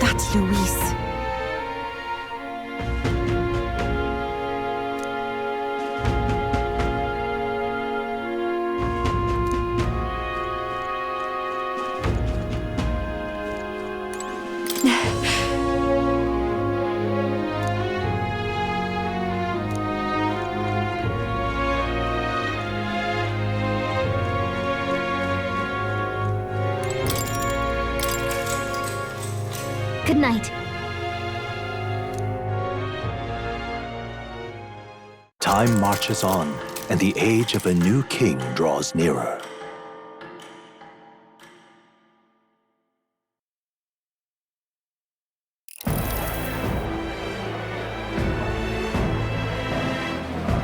That's Luis. Good night. Time marches on, and the age of a new king draws nearer.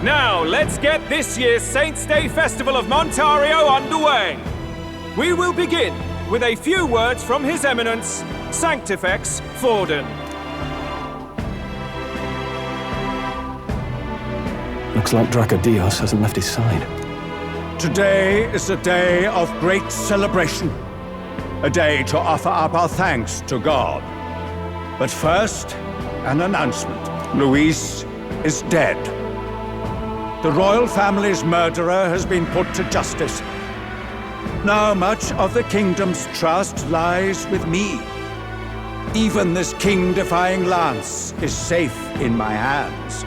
Now, let's get this year's Saints' Day Festival of Montario underway. We will begin with a few words from His Eminence, Sanctifex Forden. Looks like Dracodios hasn't left his side. Today is a day of great celebration. A day to offer up our thanks to God. But first, an announcement. Luis is dead. The royal family's murderer has been put to justice. Now much of the kingdom's trust lies with me. Even this king-defying lance is safe in my hands.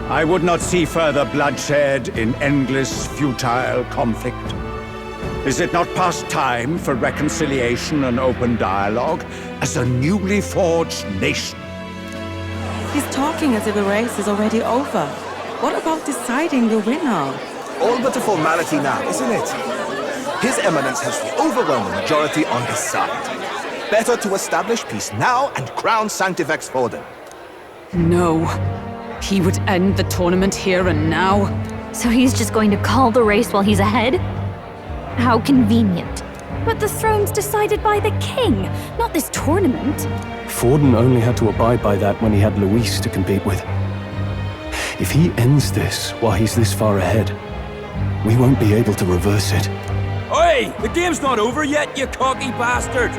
I would not see further bloodshed in endless, futile conflict. Is it not past time for reconciliation and open dialogue as a newly forged nation? He's talking as if the race is already over. What about deciding the winner? All but a formality now, isn't it? His Eminence has the overwhelming majority on his side. Better to establish peace now and crown Sanctifex Forden. No. He would end the tournament here and now. So he's just going to call the race while he's ahead? How convenient. But the throne's decided by the king, not this tournament. Forden only had to abide by that when he had Luis to compete with. If he ends this while he's this far ahead, we won't be able to reverse it. Oi! The game's not over yet, you cocky bastard!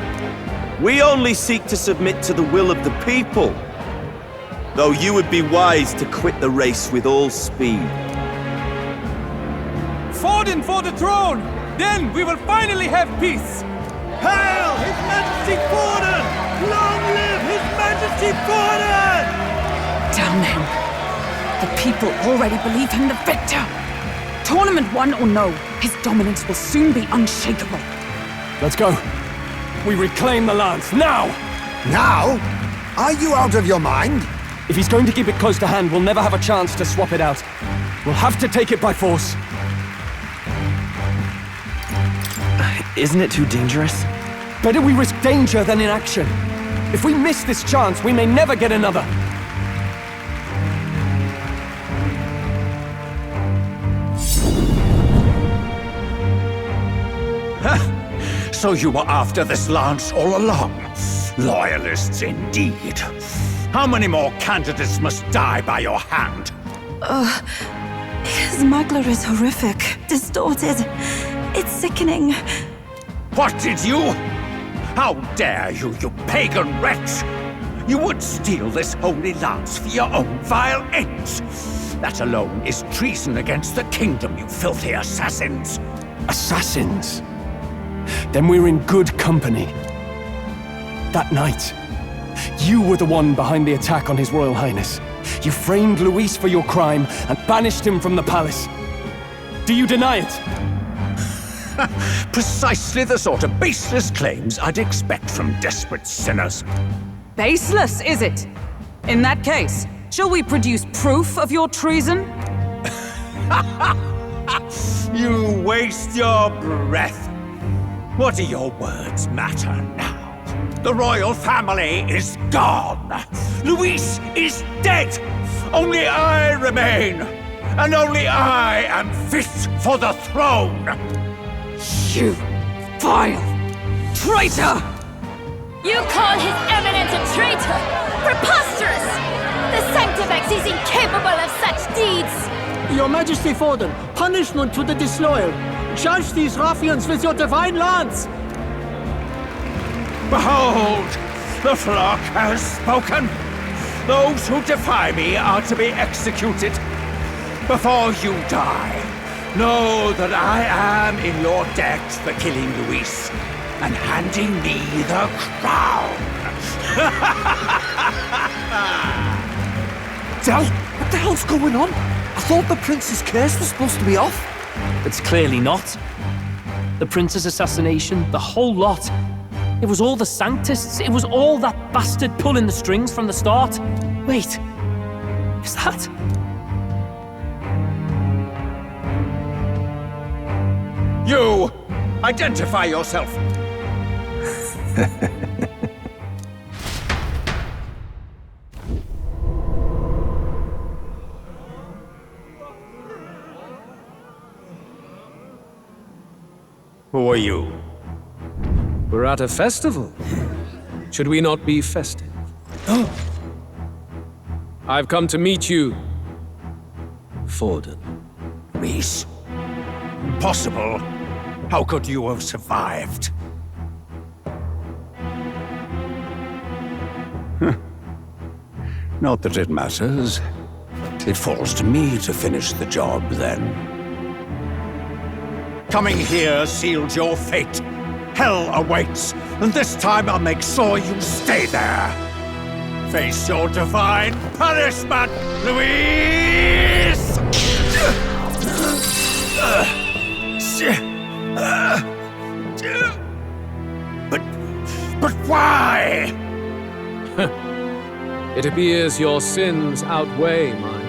We only seek to submit to the will of the people. Though you would be wise to quit the race with all speed. Forden for the throne! Then we will finally have peace! Hail His Majesty Forden! Long live His Majesty Forden! Damn him. The people already believe him the victor. Tournament won or no, his dominance will soon be unshakable. Let's go. We reclaim the lance, now! Now? Are you out of your mind? If he's going to keep it close to hand, we'll never have a chance to swap it out. We'll have to take it by force. Isn't it too dangerous? Better we risk danger than inaction. If we miss this chance, we may never get another. So you were after this lance all along? Loyalists indeed. How many more candidates must die by your hand? His smuggler is horrific, distorted. It's sickening. What did you? How dare you, you pagan wretch! You would steal this holy lance for your own vile ends. That alone is treason against the kingdom, you filthy assassins. Assassins? Then we're in good company. That night, you were the one behind the attack on His Royal Highness. You framed Luis for your crime and banished him from the palace. Do you deny it? Precisely the sort of baseless claims I'd expect from desperate sinners. Baseless, is it? In that case, shall we produce proof of your treason? You waste your breath. What do your words matter now? The royal family is gone. Luis is dead. Only I remain. And only I am fit for the throne. You vile traitor! You call His Eminence a traitor? Preposterous! The Sanctifex is incapable of such deeds! Your Majesty Forden, punishment to the disloyal. Judge these ruffians with your divine lance! Behold, the flock has spoken. Those who defy me are to be executed. Before you die, know that I am in your debt for killing Luis and handing me the crown. Del, what the hell's going on? I thought the prince's curse was supposed to be off. It's clearly not. The prince's assassination, the whole lot. It was all the Sanctists. It was all that bastard pulling the strings from the start. Wait, is that... You! Identify yourself! Who are you? We're at a festival. Should we not be festive? I've come to meet you, Forden. Luis? Impossible. How could you have survived? Not that it matters. It falls to me to finish the job, then. Coming here sealed your fate. Hell awaits, and this time I'll make sure you stay there. Face your divine punishment, Luis! But why? It appears your sins outweigh mine.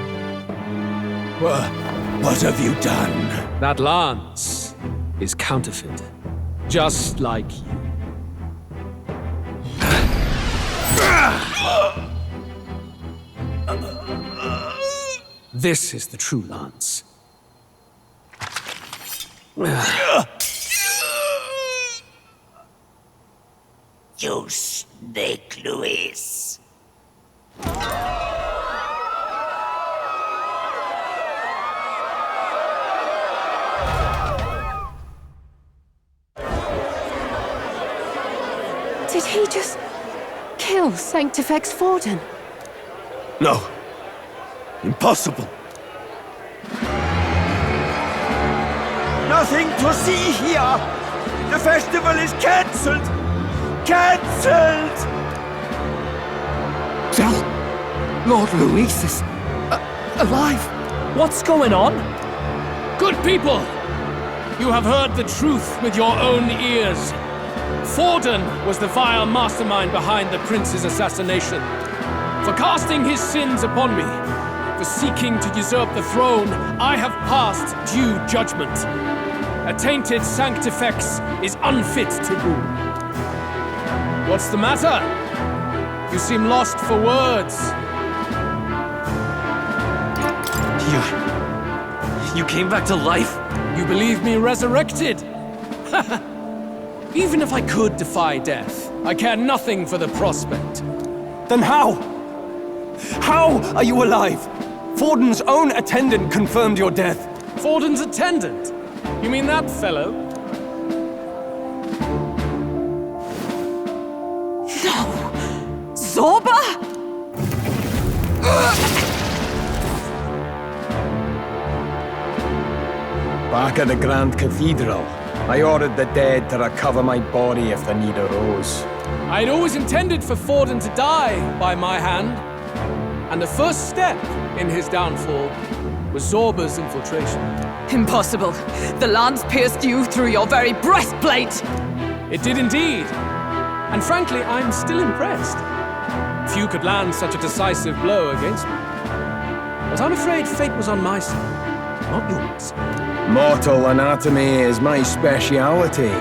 What have you done? That lance is counterfeit, just like you. This is the true lance. You snake, Luis. Did he just kill Sanctifex Forden? No. Impossible. Nothing to see here. The festival is cancelled. Cancelled! Lord Luis is... alive. What's going on? Good people! You have heard the truth with your own ears. Forden was the vile mastermind behind the prince's assassination. For casting his sins upon me, for seeking to usurp the throne, I have passed due judgment. A tainted Sanctifex is unfit to rule. What's the matter? You seem lost for words. You came back to life? You believe me resurrected? Even if I could defy death, I care nothing for the prospect. Then how? How are you alive? Forden's own attendant confirmed your death. Forden's attendant? You mean that fellow? No! Zorba? Back at the Grand Cathedral, I ordered the dead to recover my body if the need arose. I'd always intended for Forden to die by my hand. And the first step in his downfall was Zorba's infiltration. Impossible. The lance pierced you through your very breastplate! It did indeed. And frankly, I'm still impressed. Few could land such a decisive blow against me. But I'm afraid fate was on my side, not yours. Mortal anatomy is my speciality.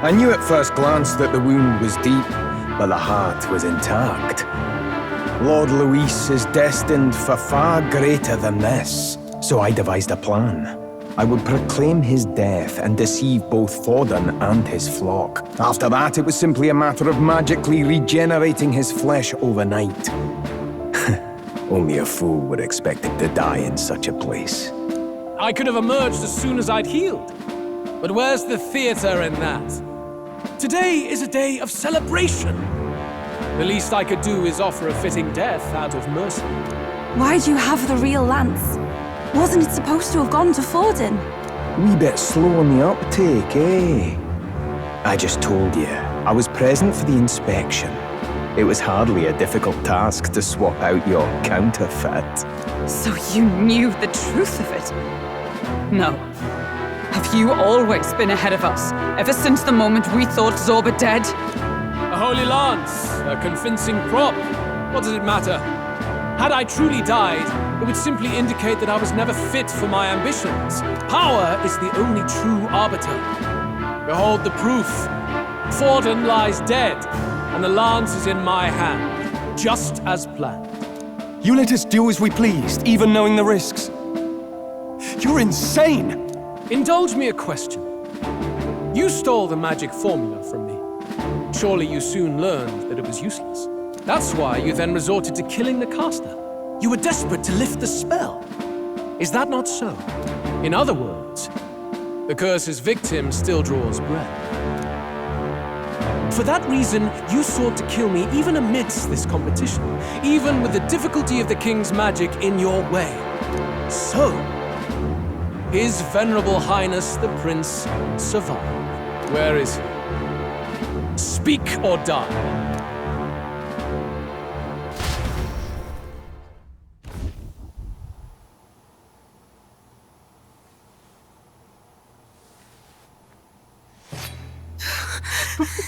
I knew at first glance that the wound was deep, but the heart was intact. Lord Luis is destined for far greater than this, so I devised a plan. I would proclaim his death and deceive both Forden and his flock. After that, it was simply a matter of magically regenerating his flesh overnight. Only a fool would expect him to die in such a place. I could have emerged as soon as I'd healed. But where's the theater in that? Today is a day of celebration. The least I could do is offer a fitting death out of mercy. Why'd you have the real lance? Wasn't it supposed to have gone to Forden? Wee bit slow on the uptake, eh? I just told you, I was present for the inspection. It was hardly a difficult task to swap out your counterfeit. So you knew the truth of it? No. Have you always been ahead of us, ever since the moment we thought Zorba dead? A holy lance, a convincing prop. What does it matter? Had I truly died, it would simply indicate that I was never fit for my ambitions. Power is the only true arbiter. Behold the proof. Forden lies dead, and the lance is in my hand, just as planned. You let us do as we pleased, even knowing the risks. You're insane! Indulge me a question. You stole the magic formula from me. Surely you soon learned that it was useless. That's why you then resorted to killing the caster. You were desperate to lift the spell. Is that not so? In other words, the curse's victim still draws breath. For that reason, you sought to kill me even amidst this competition, even with the difficulty of the king's magic in your way. So, His Venerable Highness the Prince survived. Where is he? Speak or die.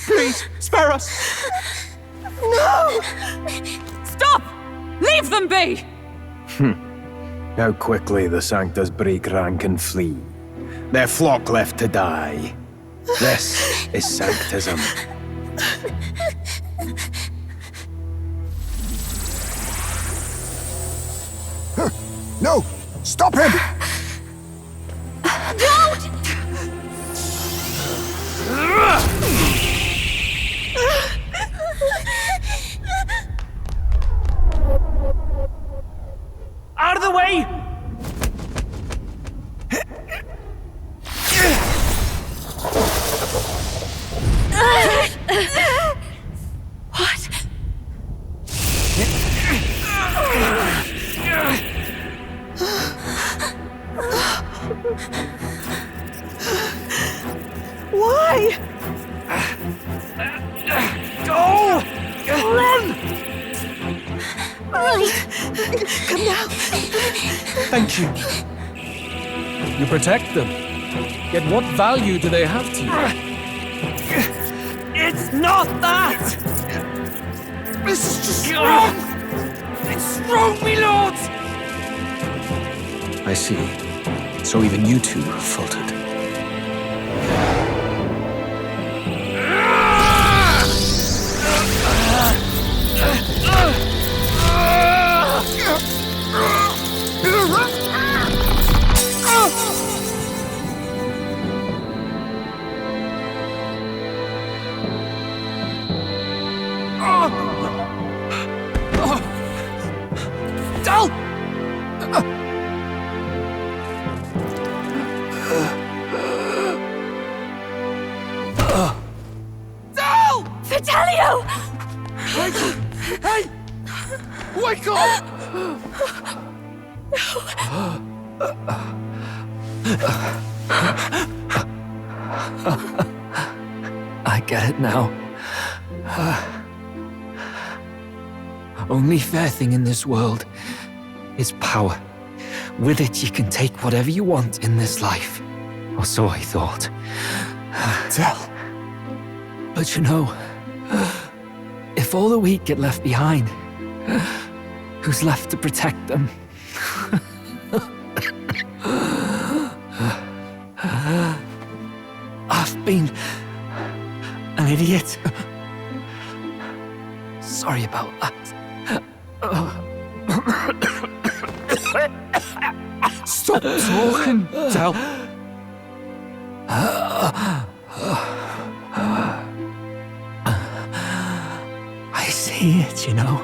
Please, spare us! No! Stop! Leave them be! How quickly the Sanctus break rank and flee. Their flock left to die. This is Sanctism. No! Stop him! Don't! Out of the way! What? Why? Go! Run! Come now. Thank you. You protect them. Yet what value do they have to you? It's not that! This is just wrong! It's wrong, me lord! I see. So even you two faltered. Fidelio! Hey! Wake up! I get it now. Only fair thing in this world is power. With it, you can take whatever you want in this life. Or so I thought. Tell. But you know, if all the weak get left behind, who's left to protect them? an idiot. Sorry about that. Stop talking, Del. I see it, you know.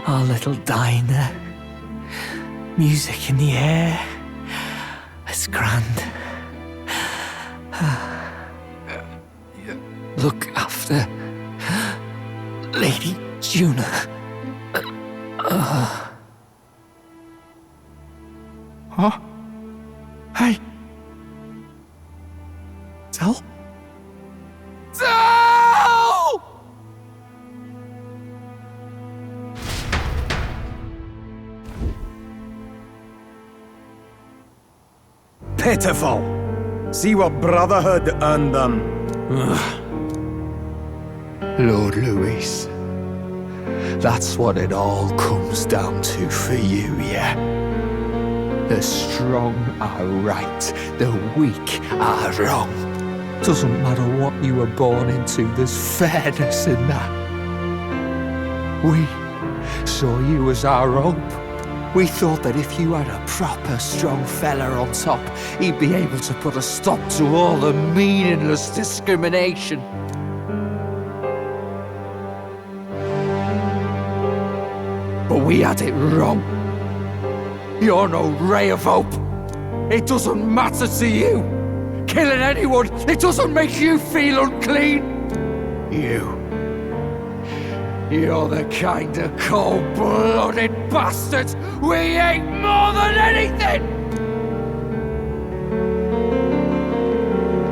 Our little diner. Music in the air. It's grand. Look after Lady Juna. Huh? Hey. Del? Del! Pitiful. See what brotherhood earned them. Lord Louis. That's what it all comes down to for you, yeah? The strong are right, the weak are wrong. Doesn't matter what you were born into, there's fairness in that. We saw you as our hope. We thought that if you had a proper strong fella on top, he'd be able to put a stop to all the meaningless discrimination. But we had it wrong. You're no ray of hope. It doesn't matter to you. Killing anyone, it doesn't make you feel unclean. You're the kind of cold-blooded bastards we hate more than anything!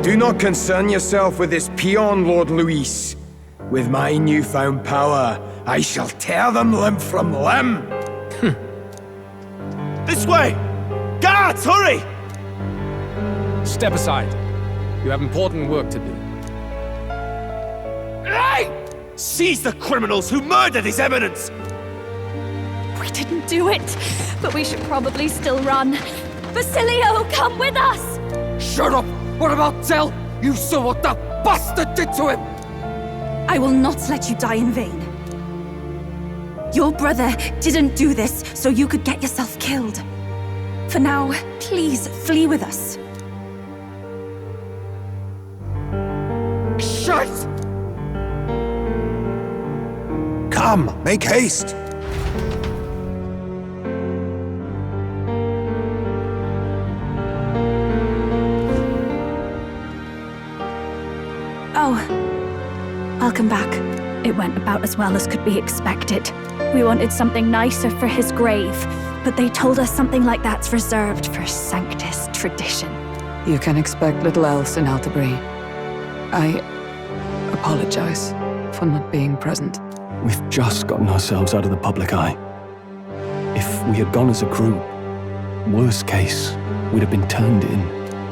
Do not concern yourself with this peon, Lord Louis. With my newfound power, I shall tear them limb from limb. This way! Guards, hurry! Step aside. You have important work to do. Hey! Seize the criminals who murdered His Eminence! We didn't do it, but we should probably still run. Basilio, come with us! Shut up! What about Del? You saw what that bastard did to him! I will not let you die in vain. Your brother didn't do this so you could get yourself killed. For now, please flee with us. Shut! Come, make haste! Oh, welcome back. It went about as well as could be expected. We wanted something nicer for his grave, but they told us something like that's reserved for Sanctus tradition. You can expect little else in Altabri. I apologize for not being present. We've just gotten ourselves out of the public eye. If we had gone as a group, worst case, we'd have been turned in.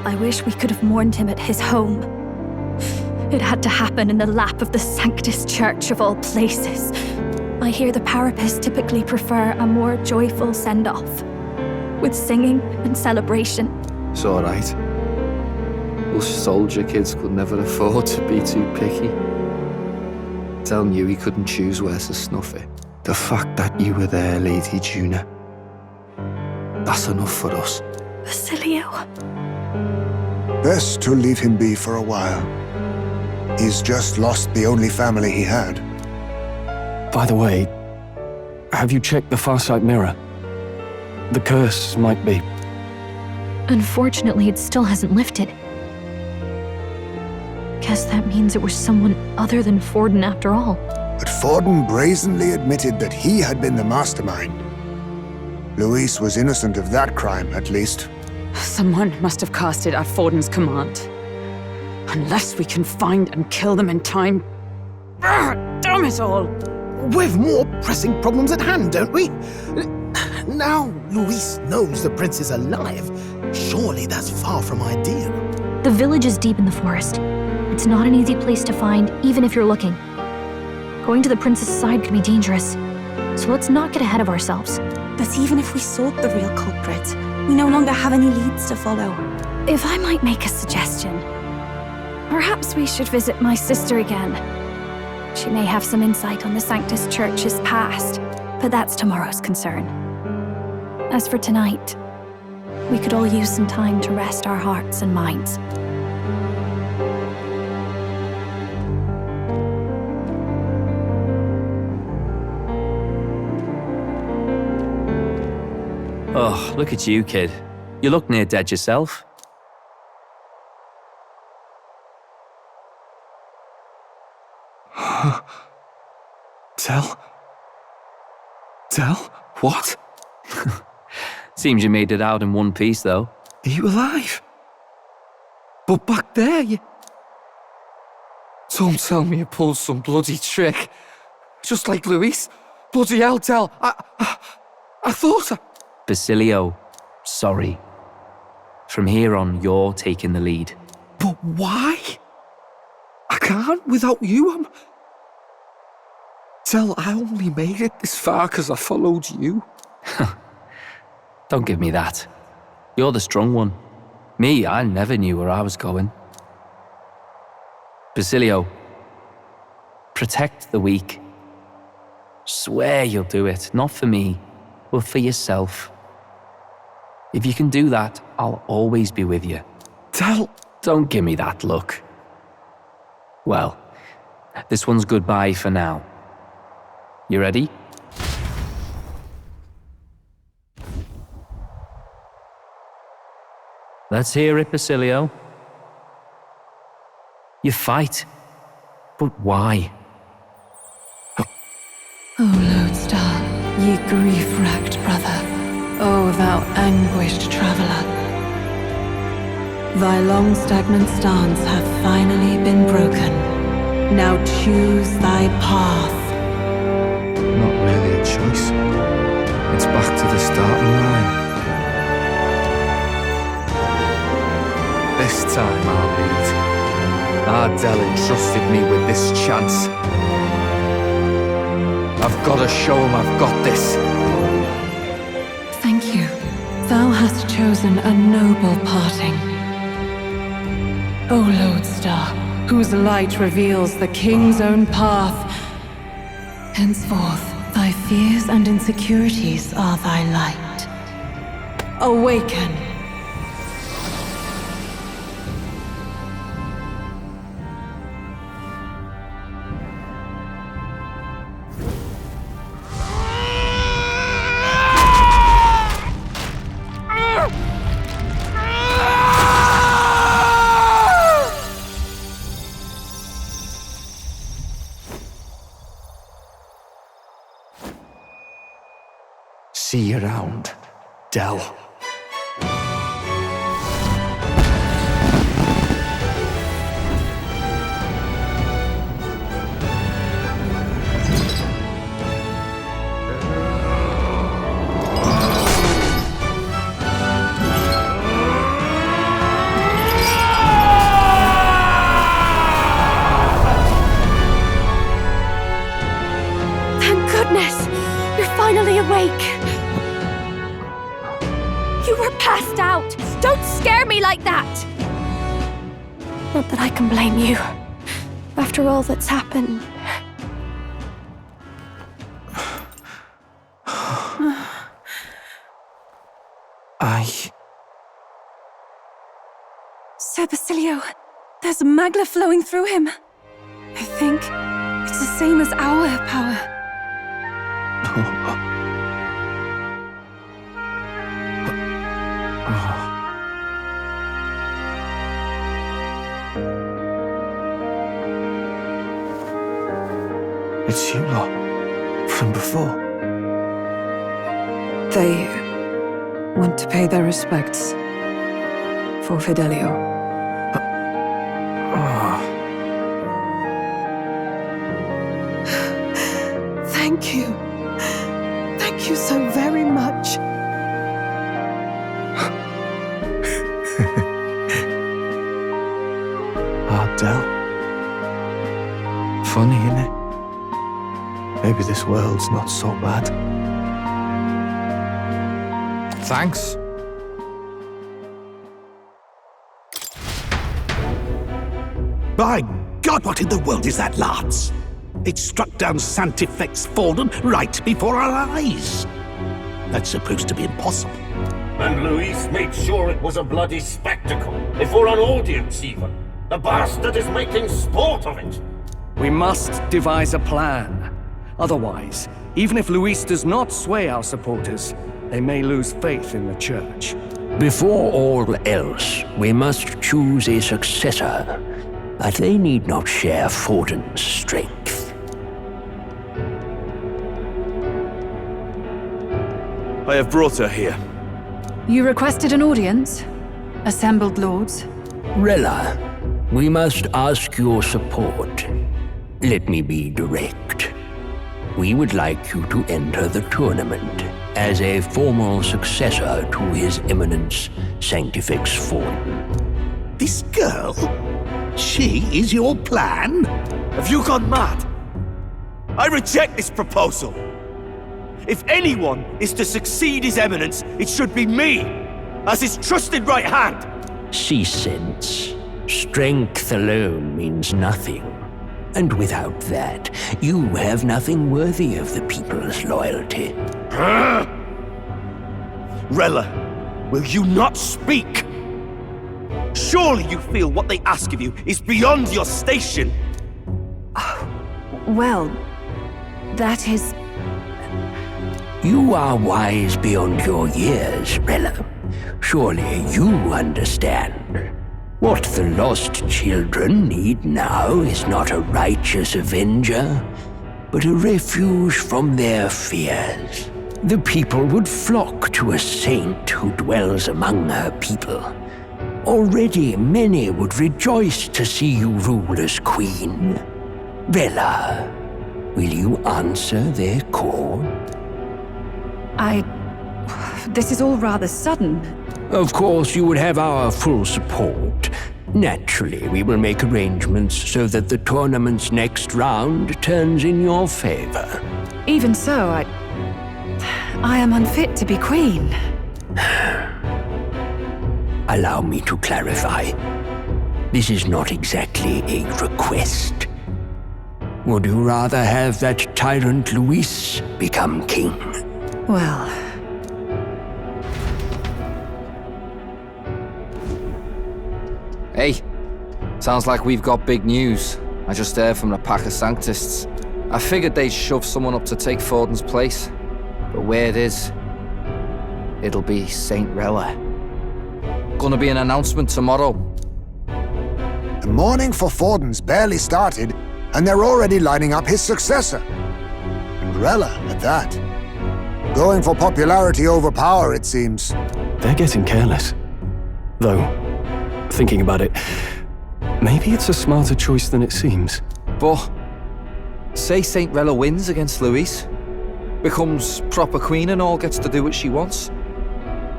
I wish we could have mourned him at his home. It had to happen in the lap of the Sanctus Church of all places. I hear the Parapists typically prefer a more joyful send-off, with singing and celebration. It's alright. Us soldier kids could never afford to be too picky. Del knew he couldn't choose where to snuff it. The fact that you were there, Lady Juna, that's enough for us. Basilio. Best to leave him be for a while. He's just lost the only family he had. By the way, have you checked the Farsight mirror? The curse might be... Unfortunately, it still hasn't lifted. Guess that means it was someone other than Forden after all. But Forden brazenly admitted that he had been the mastermind. Louis was innocent of that crime, at least. Someone must have cast it at Forden's command. Unless we can find and kill them in time. Damn it all! We've more pressing problems at hand, don't we? Now Louis knows the prince is alive. Surely that's far from ideal. The village is deep in the forest. It's not an easy place to find, even if you're looking. Going to the prince's side could be dangerous. So let's not get ahead of ourselves. But even if we sought the real culprit, we no longer have any leads to follow. If I might make a suggestion, Perhaps we should visit my sister again. She may have some insight on the Sanctus Church's past, but that's tomorrow's concern. As for tonight, we could all use some time to rest our hearts and minds. Oh, look at you, kid. You look near dead yourself. Tell? What? Seems you made it out in one piece, though. Are you alive? But back there, you... Don't tell me you pulled some bloody trick. Just like Luis. Bloody hell, Del. I thought I... Basilio, sorry. From here on, you're taking the lead. But why? I can't without you. Del, I only made it this far because I followed you. Don't give me that. You're the strong one. Me, I never knew where I was going. Basilio, protect the weak. Swear you'll do it, not for me, but for yourself. If you can do that, I'll always be with you. Del... Don't give me that look. Well, this one's goodbye for now. You ready? Let's hear it, Basilio. You fight, but why? O Lodestar, ye grief-racked brother, O thou anguished traveller. Thy long stagnant stance hath finally been broken. Now choose thy path. Not really a choice. It's back to the starting line. This time I'll lead. Ardell entrusted me with this chance. I've got to show him I've got this. Thank you. Thou hast chosen a noble parting. O Lodestar, whose light reveals the king's own path. Henceforth, thy fears and insecurities are thy light. Awaken. See you around, Del. Thank goodness! You're finally awake! You were passed out! Don't scare me like that! Not that I can blame you. After all that's happened. Sir Basilio, there's magla flowing through him. I think it's the same as our power. It's you lot. From before. They want to pay their respects for Fidelio. Thank you. Thank you so very much. Ardell. Funny, innit? Maybe this world's not so bad. Thanks. By God, what in the world is that, lads? It struck down Sanctifex Forden right before our eyes. That's supposed to be impossible. And Luis made sure it was a bloody spectacle, before an audience even. The bastard is making sport of it. We must devise a plan. Otherwise, even if Luis does not sway our supporters, they may lose faith in the church. Before all else, we must choose a successor, but they need not share Forden's strength. I have brought her here. You requested an audience? Assembled lords? Rella, we must ask your support. Let me be direct. We would like you to enter the tournament as a formal successor to His Eminence Sanctifex Forden. This girl? She is your plan? Have you gone mad? I reject this proposal. If anyone is to succeed His Eminence, it should be me, as his trusted right hand. See sense. Strength alone means nothing. And without that, you have nothing worthy of the people's loyalty. Rella, will you not speak? Surely you feel what they ask of you is beyond your station. Well, that is... You are wise beyond your years, Rella. Surely you understand. What the lost children need now is not a righteous avenger, but a refuge from their fears. The people would flock to a saint who dwells among her people. Already many would rejoice to see you rule as queen. Rella, will you answer their call? This is all rather sudden. Of course, you would have our full support. Naturally, we will make arrangements so that the tournament's next round turns in your favor. Even so, I am unfit to be queen. Allow me to clarify. This is not exactly a request. Would you rather have that tyrant Luis become king? Well... Hey, sounds like we've got big news. I just heard from the pack of Sanctists. I figured they'd shove someone up to take Forden's place. But where it is, it'll be Saint Rella. Gonna be an announcement tomorrow. The mourning for Forden's barely started, and they're already lining up his successor. And Rella, at that. Going for popularity over power, it seems. They're getting careless. Though, thinking about it, maybe it's a smarter choice than it seems. But, say Saint Rella wins against Luis, becomes proper queen and all gets to do what she wants.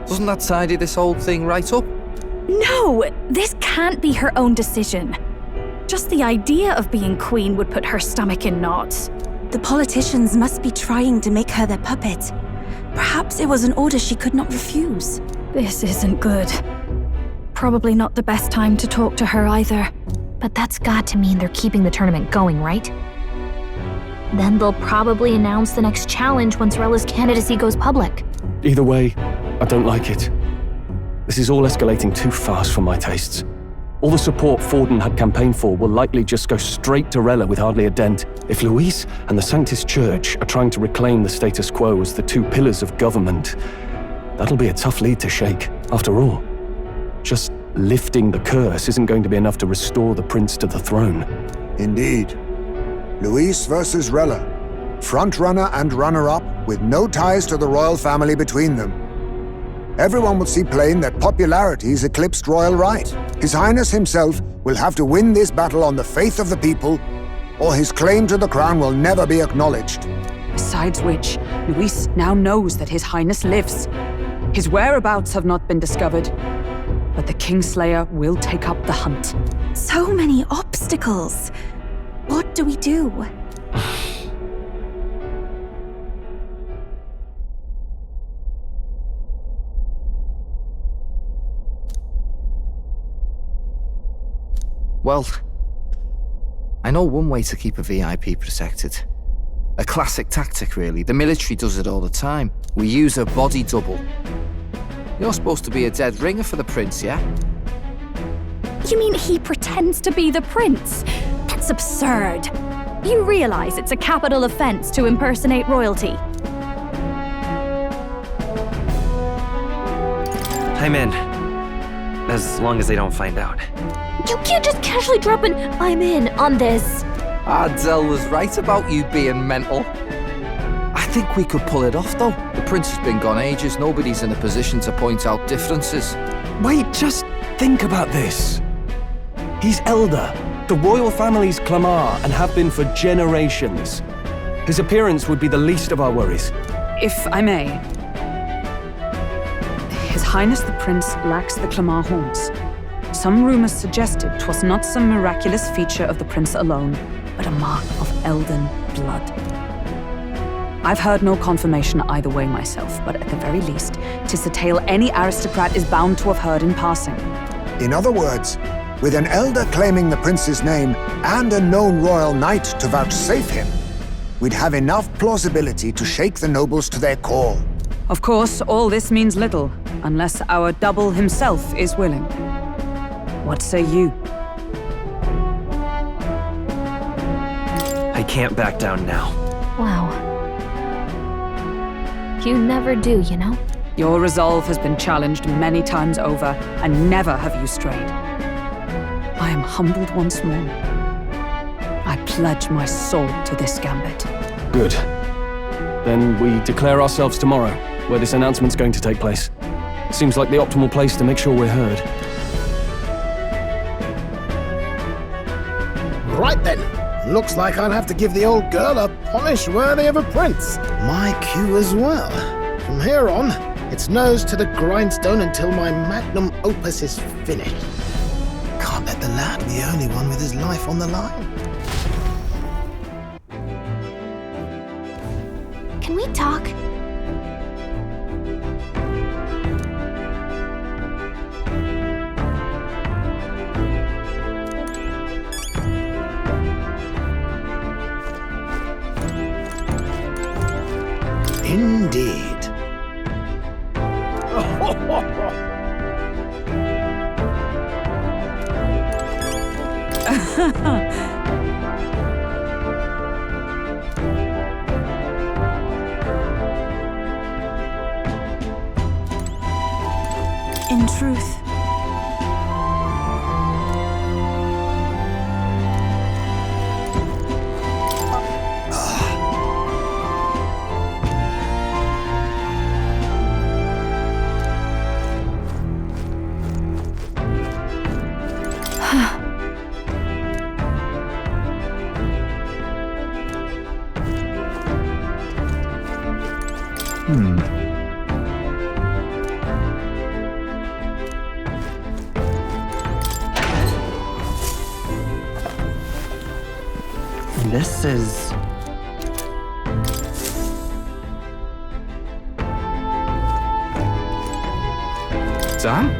Doesn't that tidy this whole thing right up? No! This can't be her own decision. Just the idea of being queen would put her stomach in knots. The politicians must be trying to make her their puppet. Perhaps it was an order she could not refuse. This isn't good. Probably not the best time to talk to her either. But that's got to mean they're keeping the tournament going, right? Then they'll probably announce the next challenge once Rella's candidacy goes public. Either way, I don't like it. This is all escalating too fast for my tastes. All the support Forden had campaigned for will likely just go straight to Rella with hardly a dent. If Luis and the Sanctist Church are trying to reclaim the status quo as the two pillars of government, that'll be a tough lead to shake. After all, just lifting the curse isn't going to be enough to restore the prince to the throne. Indeed. Luis versus Rella. Frontrunner and runner-up with no ties to the royal family between them. Everyone will see plain that popularity's eclipsed royal right. His Highness himself will have to win this battle on the faith of the people, or his claim to the crown will never be acknowledged. Besides which, Luis now knows that His Highness lives. His whereabouts have not been discovered, but the Kingslayer will take up the hunt. So many obstacles. What do we do? Well, I know one way to keep a VIP protected. A classic tactic, really. The military does it all the time. We use a body double. You're supposed to be a dead ringer for the prince, yeah? You mean he pretends to be the prince? That's absurd. You realize it's a capital offense to impersonate royalty. I'm in. As long as they don't find out. You can't just casually drop an "I'm in" on this. Ardell was right about you being mental. I think we could pull it off, though. The prince has been gone ages. Nobody's in a position to point out differences. Wait, just think about this. He's elder. The royal family's Clamar and have been for generations. His appearance would be the least of our worries. If I may. His Highness the Prince lacks the Clamar horns. Some rumors suggested 'twas not some miraculous feature of the prince alone, but a mark of elden blood. I've heard no confirmation either way myself, but at the very least, 'tis a tale any aristocrat is bound to have heard in passing. In other words, with an elder claiming the prince's name and a known royal knight to vouchsafe him, we'd have enough plausibility to shake the nobles to their core. Of course, all this means little, unless our double himself is willing. What say you? I can't back down now. Wow. You never do, you know? Your resolve has been challenged many times over, and never have you strayed. I am humbled once more. I pledge my soul to this gambit. Good. Then we declare ourselves tomorrow, where this announcement's going to take place. Seems like the optimal place to make sure we're heard. Right then. Looks like I'll have to give the old girl a polish worthy of a prince. My cue as well. From here on, it's nose to the grindstone until my magnum opus is finished. Can't let the lad be the only one with his life on the line. Can we talk? Indeed. In truth, This is... Sam?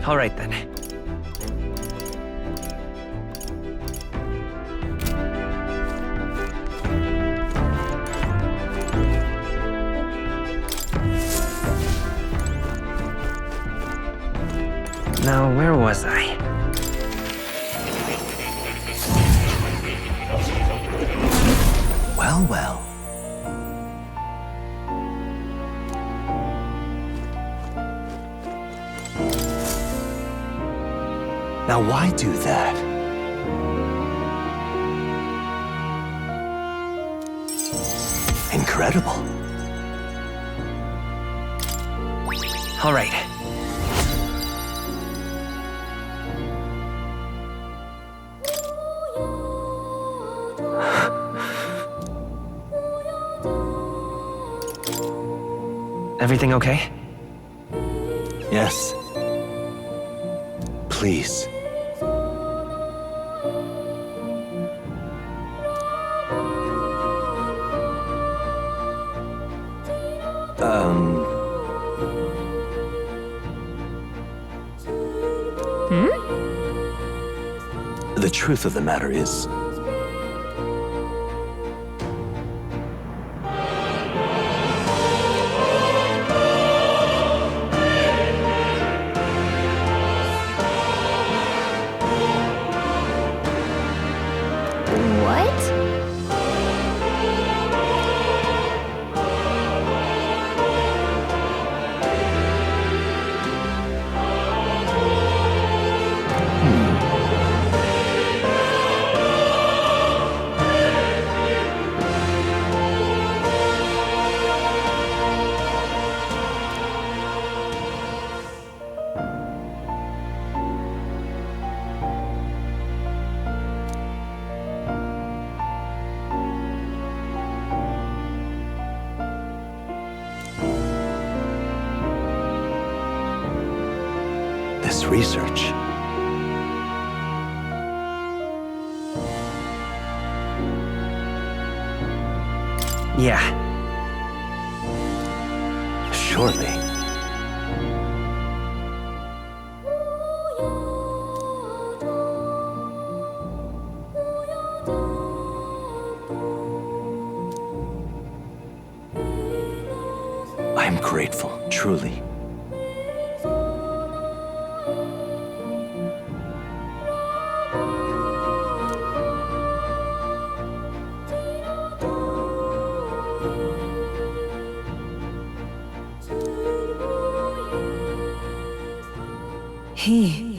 All right then. Now, where was I? Well, well. Now, why do that? Incredible. All right. Everything okay? Yes. Please. The truth of the matter is, What? this research. Yeah. Surely. I'm grateful, truly. He.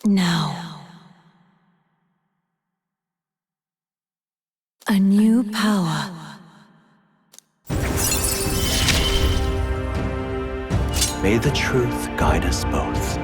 Now. A new power. May the truth guide us both.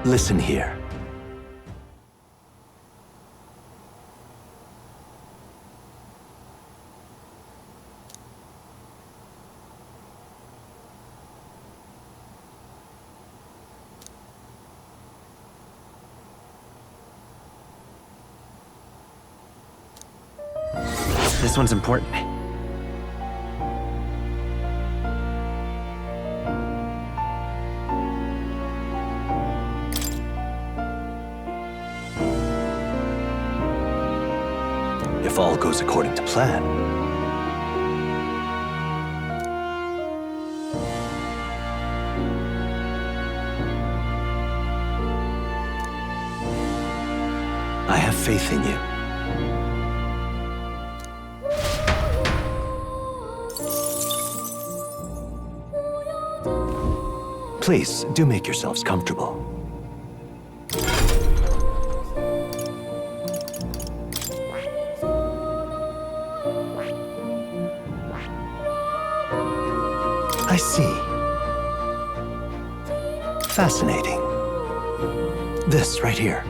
Listen here. This one's important. If all goes according to plan, I have faith in you. Please, do make yourselves comfortable. I see. Fascinating. This right here.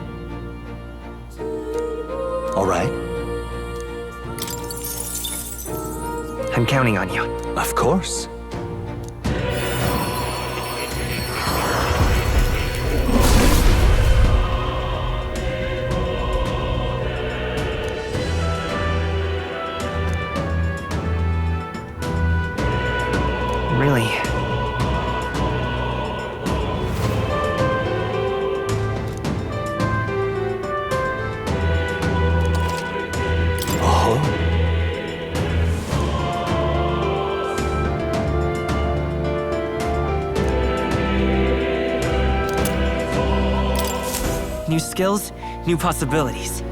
All right? I'm counting on you. Of course. Really? Oh. New skills, new possibilities.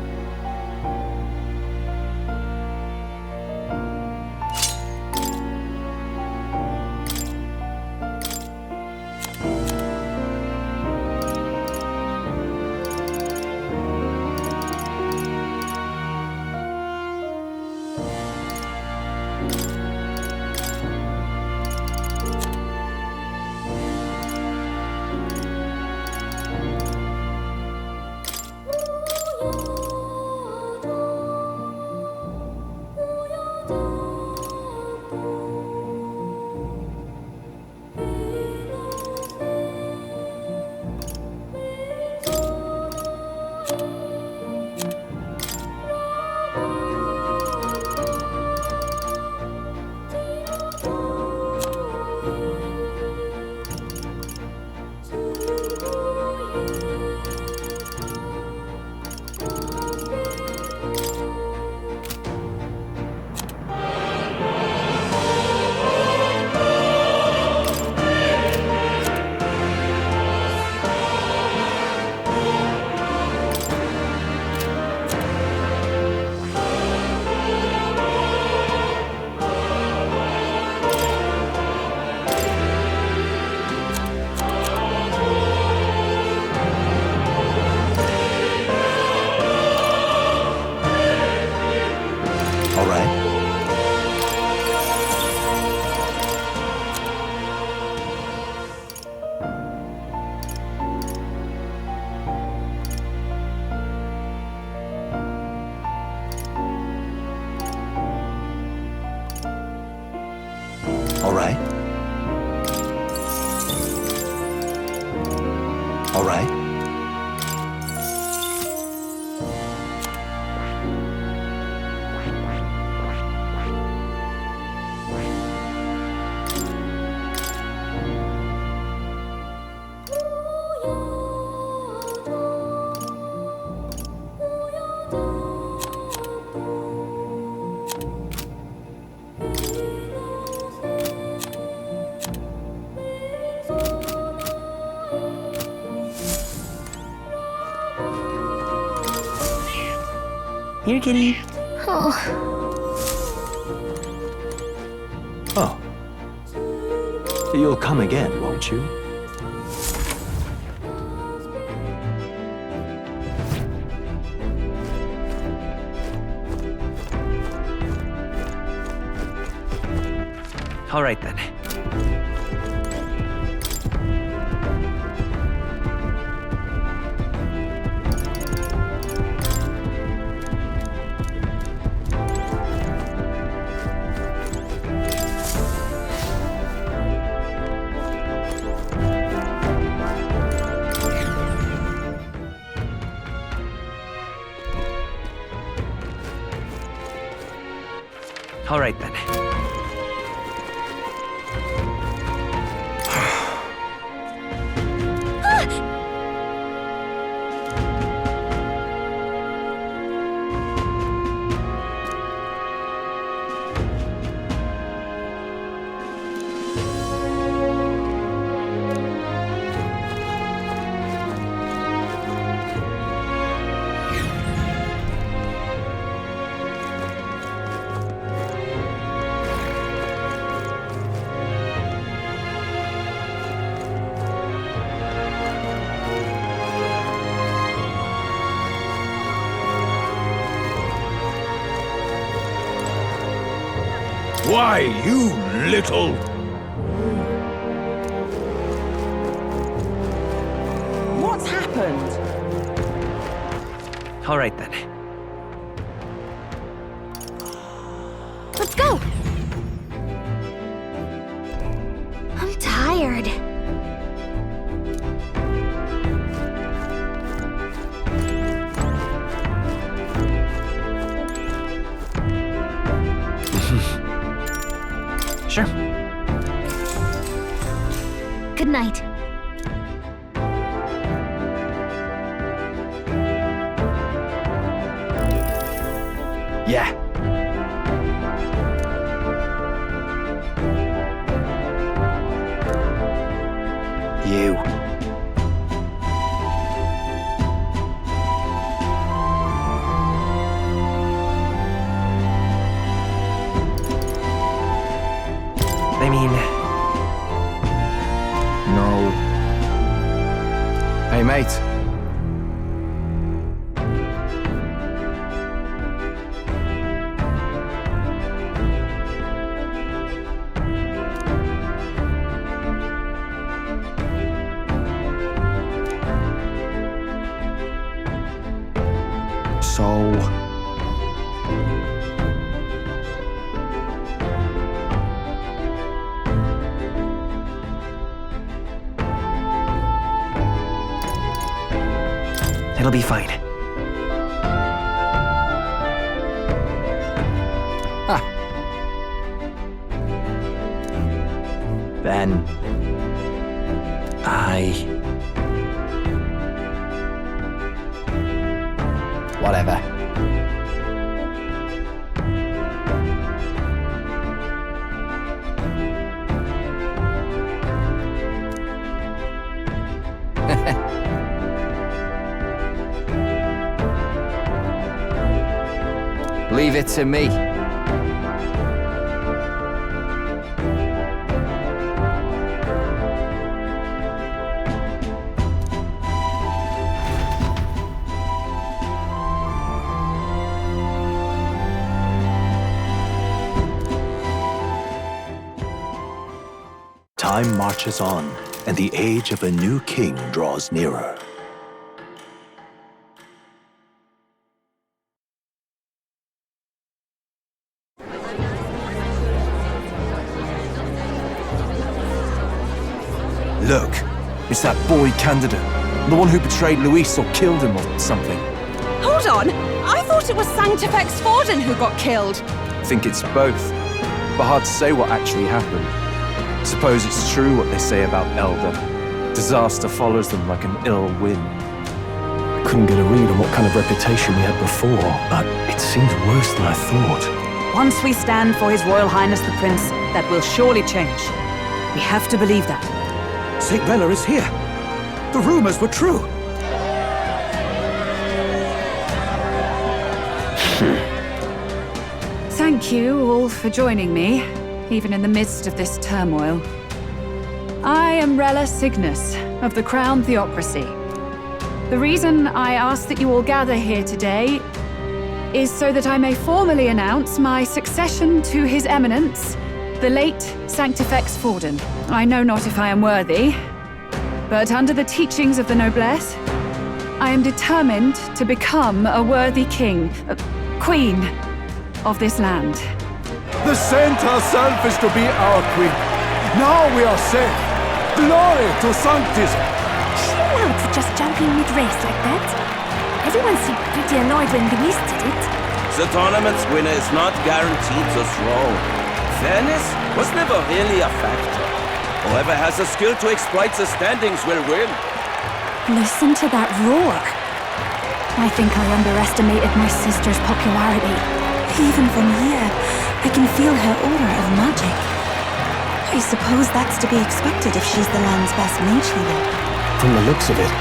All right. All right. Here, kitty. Oh. Oh. You'll come again, won't you? All right then. All right then. Why, you little... What's happened? All right then. Let's go! I'm tired. Sure. Good night. Yeah. You. I mean... No. Hey, mate. So... It'll be fine. Ha. Then... Whatever. Leave it to me. Time marches on, and the age of a new king draws nearer. Look, it's that boy candidate. The one who betrayed Luis or killed him or something. Hold on! I thought it was Sanctifex Forden who got killed. I think it's both. But hard to say what actually happened. Suppose it's true what they say about Elder. Disaster follows them like an ill wind. I couldn't get a read on what kind of reputation we had before, but it seems worse than I thought. Once we stand for His Royal Highness the Prince, that will surely change. We have to believe that. St. Rella is here. The rumors were true. Thank you all for joining me, even in the midst of this turmoil. I am Rella Cygnus of the Crown Theocracy. The reason I ask that you all gather here today is so that I may formally announce my succession to His Eminence, the late Sanctifex Forden. I know not if I am worthy, but under the teachings of the noblesse, I am determined to become a worthy king, queen of this land. The saint herself is to be our queen. Now we are safe. Glory to Sanctism. Is she allowed to just jump in mid-race like that? Everyone seemed pretty annoyed when Luis did it. The tournament's winner is not guaranteed the throne. Fairness was never really a factor. Whoever has the skill to exploit the standings will win. Listen to that roar. I think I underestimated my sister's popularity. Even from here, I can feel her aura of magic. I suppose that's to be expected if she's the land's best mage healer. From the looks of it,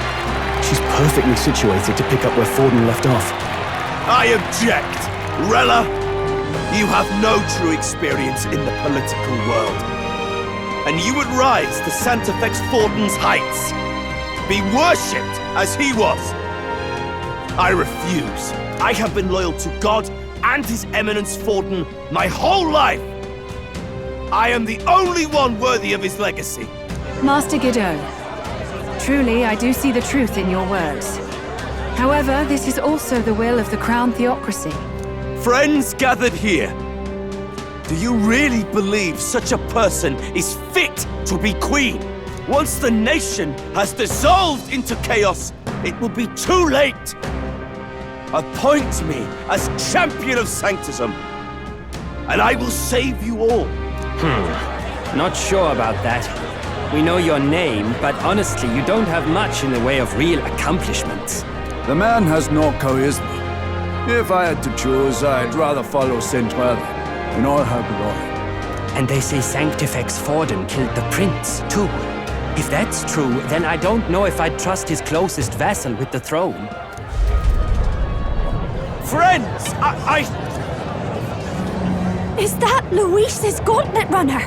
she's perfectly situated to pick up where Forden left off. I object! Rella, you have no true experience in the political world. And you would rise to Sanctifex Forden's heights. Be worshipped as he was. I refuse. I have been loyal to God and His Eminence Forden my whole life. I am the only one worthy of his legacy. Master Godot, truly I do see the truth in your words. However, this is also the will of the Crown Theocracy. Friends gathered here, do you really believe such a person is fit to be queen? Once the nation has dissolved into chaos, it will be too late. Appoint me as champion of Sanctism, and I will save you all. Not sure about that. We know your name, but honestly, you don't have much in the way of real accomplishments. The man has no charisma. If I had to choose, I'd rather follow St. Rella in all her glory. And they say Sanctifex Forden killed the prince, too. If that's true, then I don't know if I'd trust his closest vassal with the throne. Friends, Is that Luis's gauntlet runner?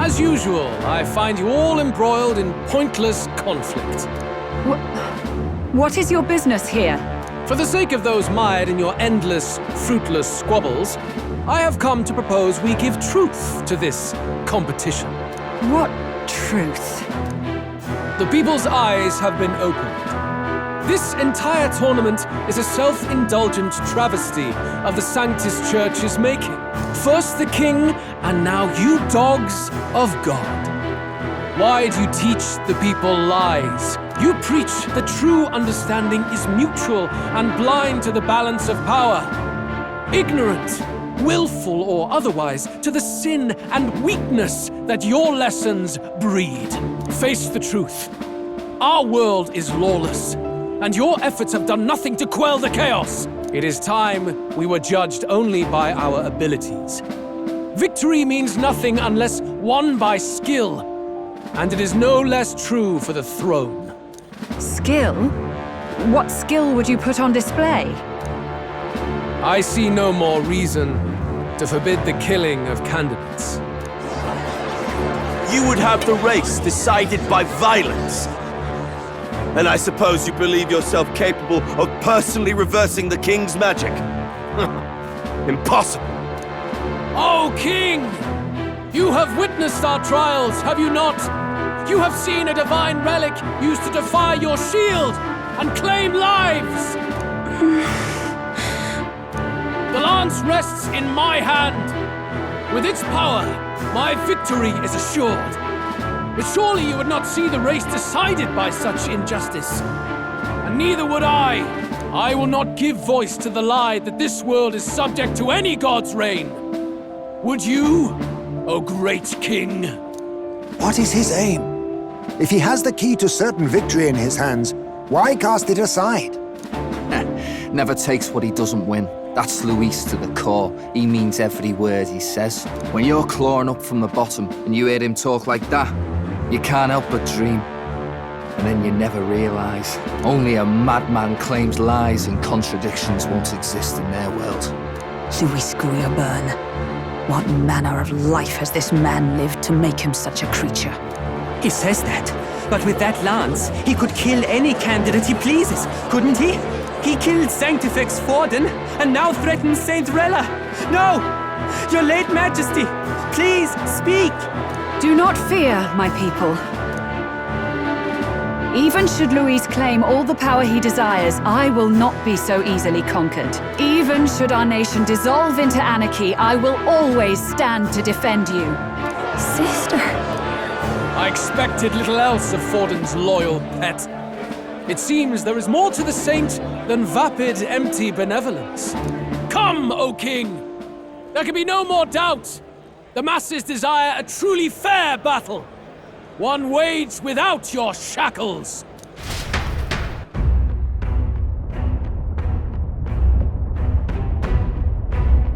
As usual, I find you all embroiled in pointless conflict. What is your business here? For the sake of those mired in your endless, fruitless squabbles, I have come to propose we give truth to this competition. What truth? The people's eyes have been opened. This entire tournament is a self-indulgent travesty of the Sanctis Church's making. First the king, and now you dogs of God. Why do you teach the people lies? You preach that true understanding is mutual and blind to the balance of power. Ignorant, willful or otherwise, to the sin and weakness that your lessons breed. Face the truth. Our world is lawless, and your efforts have done nothing to quell the chaos. It is time we were judged only by our abilities. Victory means nothing unless won by skill, and it is no less true for the throne. Skill? What skill would you put on display? I see no more reason to forbid the killing of candidates. You would have the race decided by violence. And I suppose you believe yourself capable of personally reversing the king's magic? Impossible. Oh, King! You have witnessed our trials, have you not? You have seen a divine relic used to defy your shield and claim lives! The lance rests in my hand. With its power, my victory is assured. But surely you would not see the race decided by such injustice. And neither would I. I will not give voice to the lie that this world is subject to any god's reign. Would you, O great king? What is his aim? If he has the key to certain victory in his hands, why cast it aside? Never takes what he doesn't win. That's Luis to the core. He means every word he says. When you're clawing up from the bottom and you hear him talk like that, you can't help but dream. And then you never realise. Only a madman claims lies and contradictions won't exist in their world. Luis Grierburn. What manner of life has this man lived to make him such a creature? He says that, but with that lance, he could kill any candidate he pleases, couldn't he? He killed Sanctifex Forden, and now threatens Saint Rella. No! Your late Majesty, please, speak! Do not fear, my people. Even should Luis claim all the power he desires, I will not be so easily conquered. Even should our nation dissolve into anarchy, I will always stand to defend you. Sister. I expected little else of Forden's loyal pet. It seems there is more to the saint than vapid, empty benevolence. Come, O king! There can be no more doubt. The masses desire a truly fair battle. One waged without your shackles.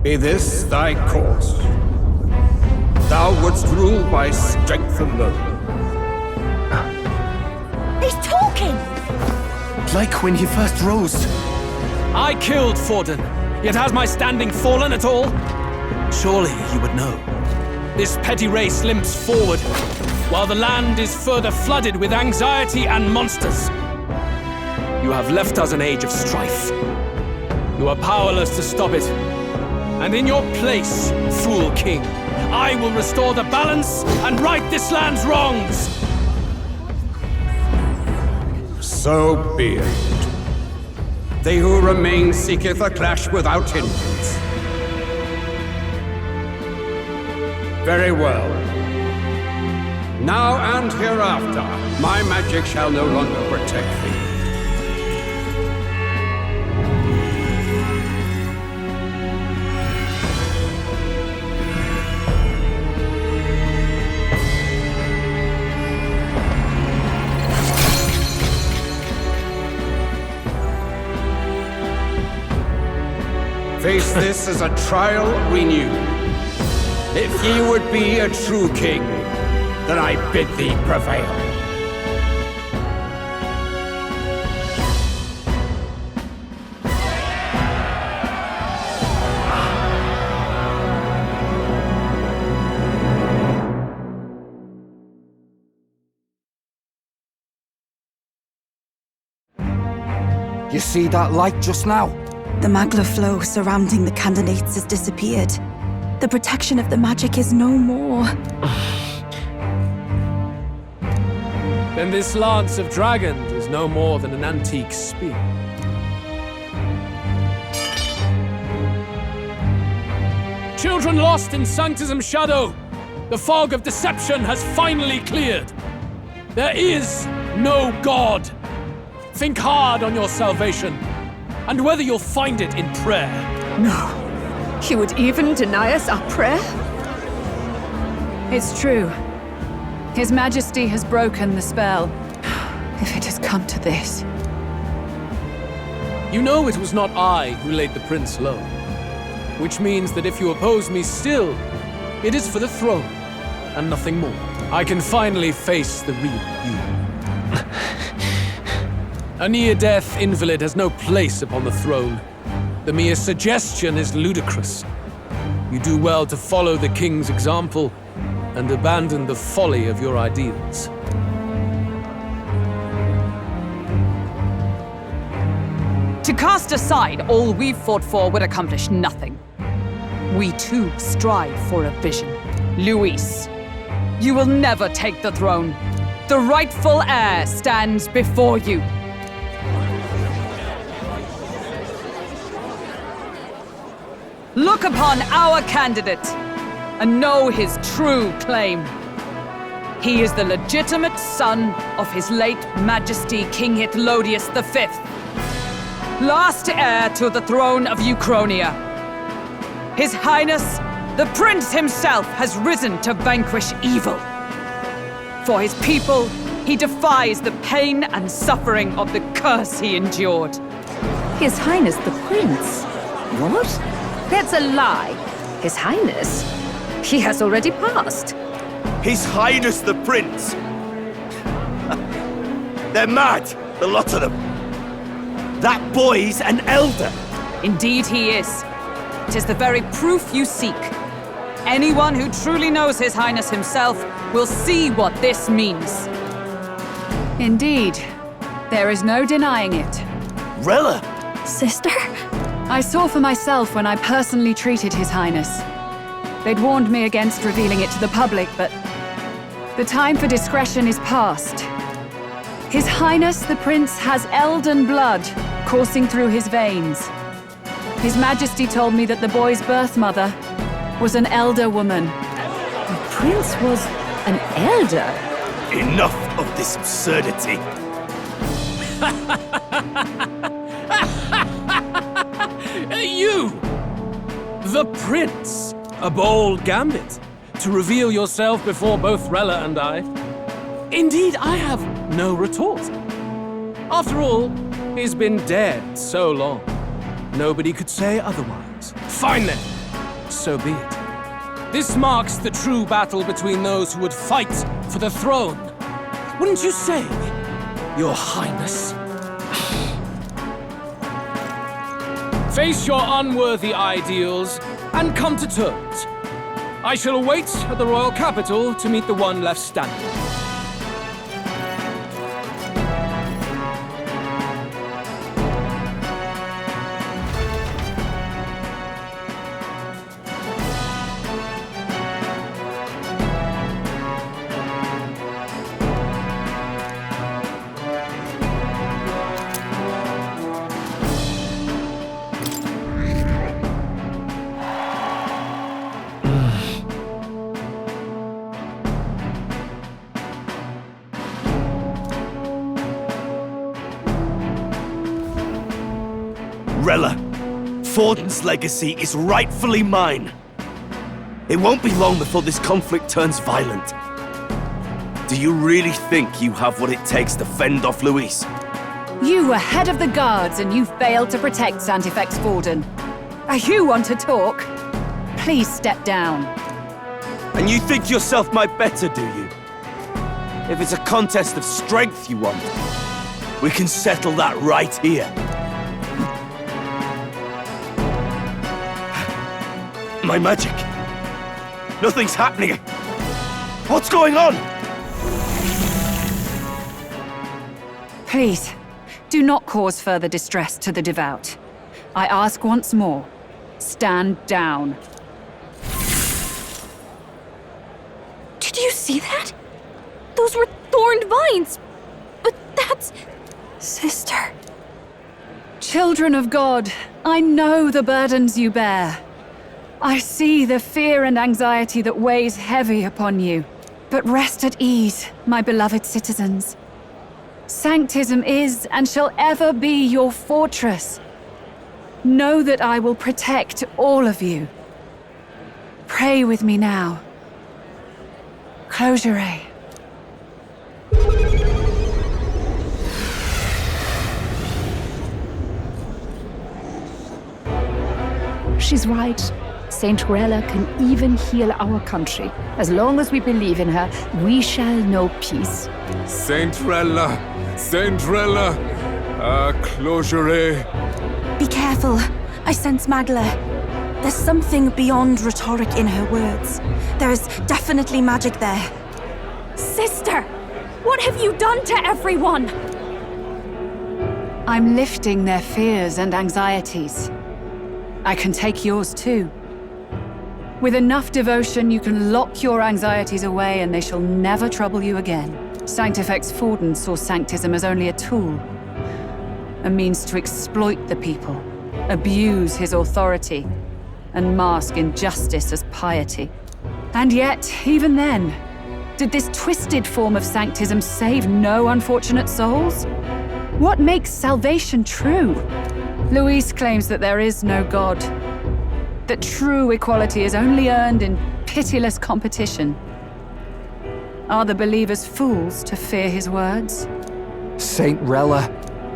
Be this thy course. Thou wouldst rule by strength alone. He's talking! Like when he first rose. I killed Forden, yet has my standing fallen at all? Surely you would know. This petty race limps forward, while the land is further flooded with anxiety and monsters. You have left us an age of strife. You are powerless to stop it. And in your place, fool king, I will restore the balance and right this land's wrongs! So be it. They who remain seeketh a clash without hindrance. Very well. Now and hereafter, my magic shall no longer protect thee. Face this as a trial renewed. If ye would be a true king, then I bid thee prevail. You see that light just now? The magla flow surrounding the candidates has disappeared. The protection of the magic is no more. Then this lance of dragons is no more than an antique spear. Children lost in Sanctism's shadow, the fog of deception has finally cleared. There is no God. Think hard on your salvation, and whether you'll find it in prayer. No. You would even deny us our prayer? It's true. His Majesty has broken the spell. If it has come to this. You know it was not I who laid the prince low. Which means that if you oppose me still, it is for the throne, and nothing more. I can finally face the real you. A near-death invalid has no place upon the throne. The mere suggestion is ludicrous. You do well to follow the king's example and abandon the folly of your ideals. To cast aside all we've fought for would accomplish nothing. We too strive for a vision. Luis, you will never take the throne. the rightful heir stands before you. Look upon our candidate and know his true claim. He is the legitimate son of his late Majesty King Hytlodius V, last heir to the throne of Uchronia. His Highness, the Prince himself, has risen to vanquish evil. For his people, he defies the pain and suffering of the curse he endured. His Highness the Prince? What? That's a lie. His Highness? He has already passed. His Highness the Prince! They're mad, the lot of them. That boy's an elder. Indeed he is. It is the very proof you seek. Anyone who truly knows His Highness himself will see what this means. Indeed, there is no denying it. Rella! Sister? I saw for myself when I personally treated His Highness. They'd warned me against revealing it to the public, but the time for discretion is past. His Highness the Prince has elden blood coursing through his veins. His Majesty told me that the boy's birth mother was an elder woman. The Prince was an elder? Enough of this absurdity. You! The Prince! A bold gambit. To reveal yourself before both Rella and I. Indeed, I have no retort. After all, he's been dead so long. Nobody could say otherwise. Fine then. So be it. This marks the true battle between those who would fight for the throne. Wouldn't you say, Your Highness? Face your unworthy ideals and come to terms. I shall await at the royal capital to meet the one left standing. Rella, Forden's legacy is rightfully mine. It won't be long before this conflict turns violent. Do you really think you have what it takes to fend off Luis? You were head of the guards and you failed to protect Santifex Forden. You want to talk? Please step down. And you think yourself my better, do you? If it's a contest of strength you want, we can settle that right here. My magic. Nothing's happening. What's going on? Please, do not cause further distress to the devout. I ask once more, stand down. Did you see that? Those were thorned vines. But that's... Sister. Children of God, I know the burdens you bear. I see the fear and anxiety that weighs heavy upon you. But rest at ease, my beloved citizens. Sanctism is and shall ever be your fortress. Know that I will protect all of you. Pray with me now. Closure. She's right. Saint Rella can even heal our country. As long as we believe in her, we shall know peace. Saint Rella! Saint Rella! Closure. Be careful. I sense Magla. There's something beyond rhetoric in her words. There's definitely magic there. Sister! What have you done to everyone? I'm lifting their fears and anxieties. I can take yours too. With enough devotion, you can lock your anxieties away and they shall never trouble you again. Sanctifex Forden saw Sanctism as only a tool, a means to exploit the people, abuse his authority, and mask injustice as piety. And yet, even then, did this twisted form of Sanctism save no unfortunate souls? What makes salvation true? Luis claims that there is no God, that true equality is only earned in pitiless competition. Are the believers fools to fear his words? Saint Rella.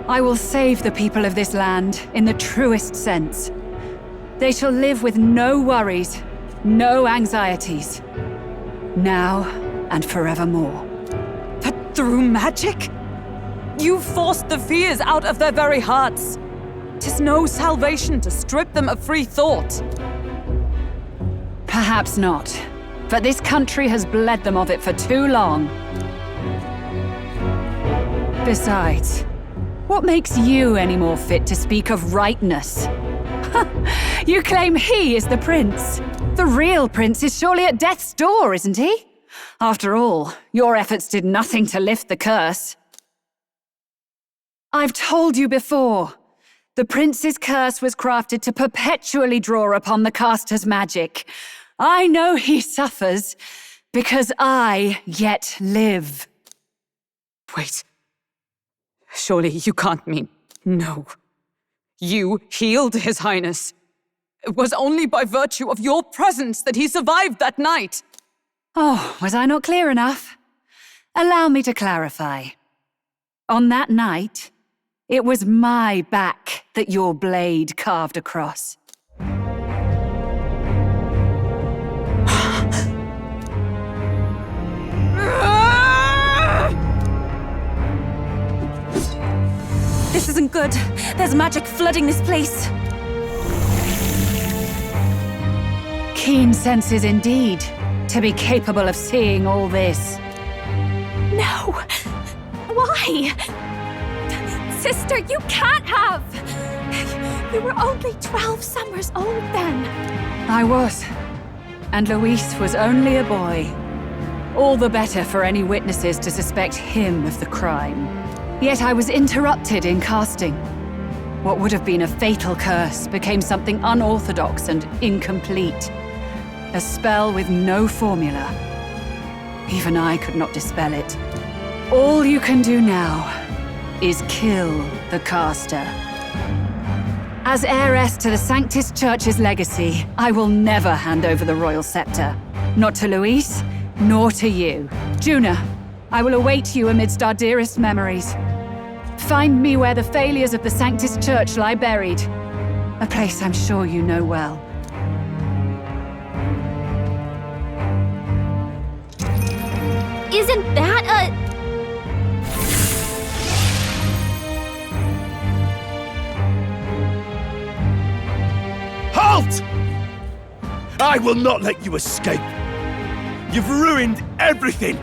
I will save the people of this land in the truest sense. They shall live with no worries, no anxieties, now and forevermore. But through magic? You forced the fears out of their very hearts. 'Tis no salvation to strip them of free thought. Perhaps not, but this country has bled them of it for too long. Besides, what makes you any more fit to speak of rightness? You claim he is the prince. The real prince is surely at death's door, isn't he? After all, your efforts did nothing to lift the curse. I've told you before, the prince's curse was crafted to perpetually draw upon the caster's magic. I know he suffers, because I yet live. Wait. Surely you can't mean... No. You healed His Highness. It was only by virtue of your presence that he survived that night. Oh, was I not clear enough? Allow me to clarify. On that night, it was my back that your blade carved across. This isn't good. There's magic flooding this place. Keen senses indeed, to be capable of seeing all this. No! Why? Sister, you can't have! You were only 12 summers old then. I was. And Luis was only a boy. All the better for any witnesses to suspect him of the crime. Yet I was interrupted in casting. What would have been a fatal curse became something unorthodox and incomplete. A spell with no formula. Even I could not dispel it. All you can do now is kill the caster. As heiress to the Sanctis Church's legacy, I will never hand over the royal scepter. Not to Luis, nor to you. Juna, I will await you amidst our dearest memories. Find me where the failures of the Sanctis Church lie buried. A place I'm sure you know well. Isn't that a... Halt! I will not let you escape. You've ruined everything.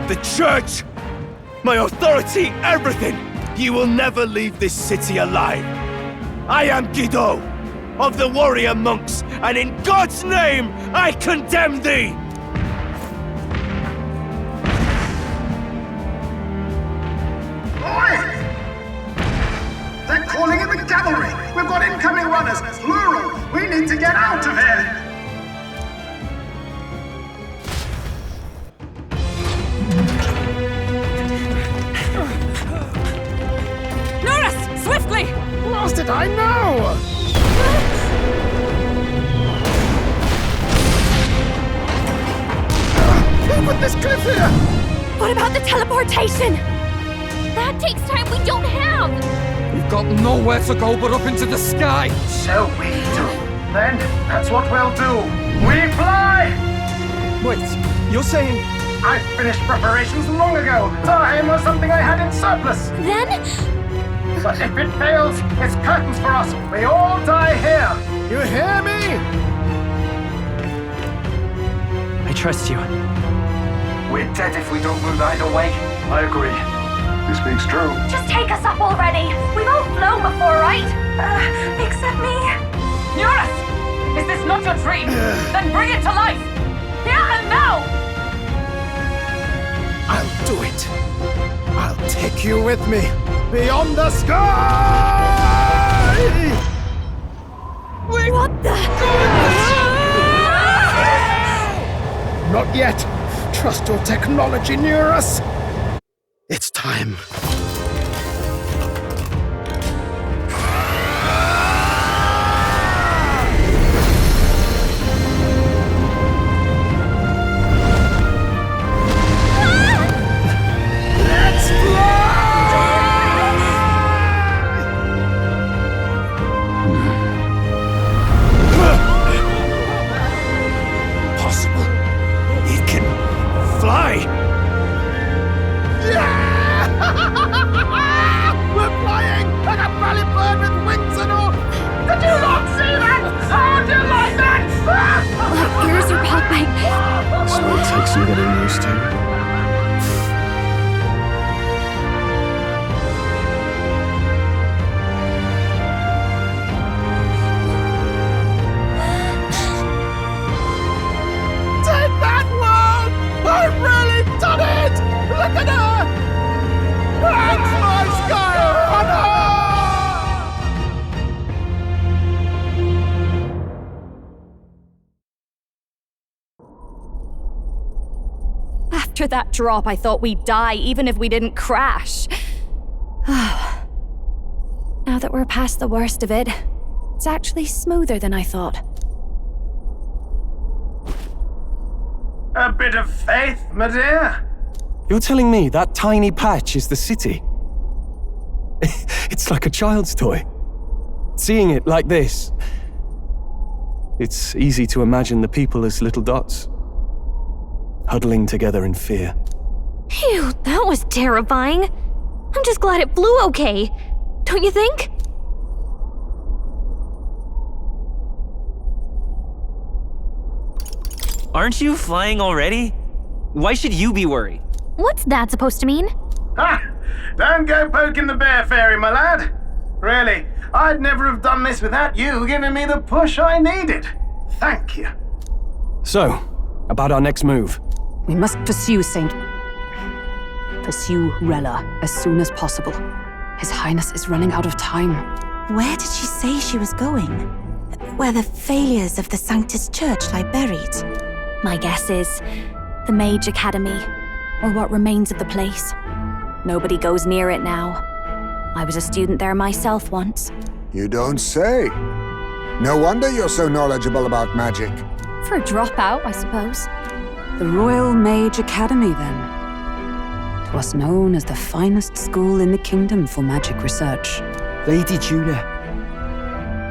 The church, my authority, everything. You will never leave this city alive. I am Guido, of the warrior monks, and in God's name, I condemn thee! They're calling in the cavalry! We've got incoming runners, plural! We need to get out of here! Norris! Swiftly! Lost it, I know! Who put this cliff here? What about the teleportation? That takes time we don't have! We've got nowhere to go but up into the sky! So we do. Then, that's what we'll do. We fly! Wait, you're saying... I finished preparations long ago. Time was something I had in surplus. Then? But if it fails, it's curtains for us. We all die here. You hear me? I trust you. We're dead if we don't move either way. I agree. This speaks true. Just take us up already. We've all flown before, right? Except me. Norris! Is this not your dream? Then bring it to life! Here and now! I'll Do it. I'll take you with me beyond the sky! What the? Not yet. Trust your technology near us. It's time. Fly! We're flying like a bally bird with wings and all! Did you not see that? How do you like that? My ears are popping. This might take some getting used to. Take that one! I've really done it! Look at her! That's my sky runner! After that drop, I thought we'd die even if we didn't crash. Now that we're past the worst of it, it's actually smoother than I thought. A bit of faith, my dear. You're telling me that tiny patch is the city? It's like a child's toy. Seeing it like this, it's easy to imagine the people as little dots, huddling together in fear. Phew, that was terrifying. I'm just glad it flew okay. Don't you think? Aren't you flying already? Why should you be worried? What's that supposed to mean? Ha! Don't go poking the bear fairy, my lad. Really, I'd never have done this without you giving me the push I needed. Thank you. So, about our next move. We must pursue Rella as soon as possible. His Highness is running out of time. Where did she say she was going? Where the failures of the Sanctus Church lie buried? My guess is the Mage Academy, or what remains of the place. Nobody goes near it now. I was a student there myself once. You don't say. No wonder you're so knowledgeable about magic. For a dropout, I suppose. The Royal Mage Academy, then. 'Twas known as the finest school in the kingdom for magic research. Lady Juna,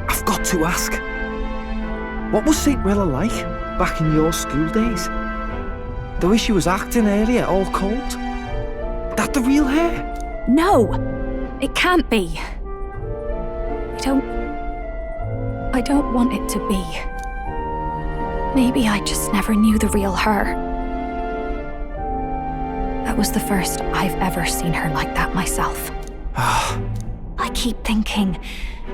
I've got to ask. What was St. Rella like back in your school days? The way she was acting earlier, all cold? That the real hair? No! It can't be. I don't want it to be. Maybe I just never knew the real her. That was the first I've ever seen her like that myself. I keep thinking,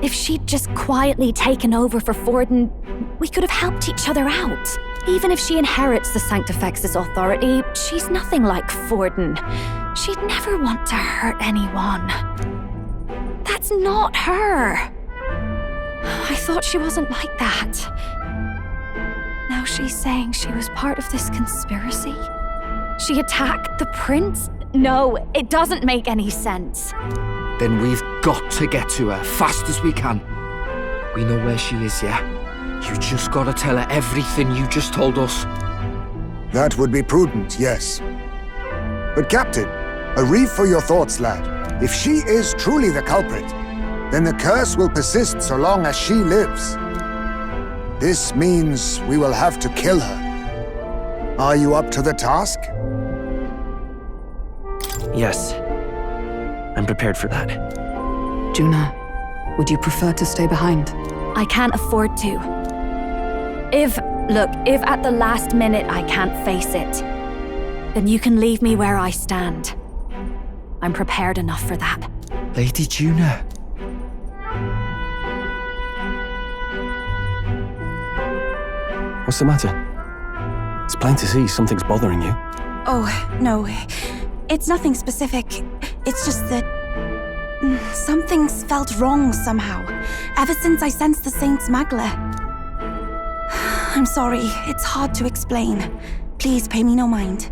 if she'd just quietly taken over for Forden, we could have helped each other out. Even if she inherits the Sanctifex's authority, she's nothing like Forden. She'd never want to hurt anyone. That's not her. I thought she wasn't like that. Now she's saying she was part of this conspiracy? She attacked the prince? No, it doesn't make any sense. Then we've got to get to her fast as we can. We know where she is, yeah? You just gotta tell her everything you just told us. That would be prudent, yes. But Captain, a reef for your thoughts, lad. If she is truly the culprit, then the curse will persist so long as she lives. This means we will have to kill her. Are you up to the task? Yes. I'm prepared for that. Juna, would you prefer to stay behind? I can't afford to. If at the last minute I can't face it, then you can leave me where I stand. I'm prepared enough for that. Lady Juna. What's the matter? It's plain to see something's bothering you. Oh, no. It's nothing specific. It's just that something's felt wrong somehow, ever since I sensed the Saint's Magla. I'm sorry, it's hard to explain. Please pay me no mind.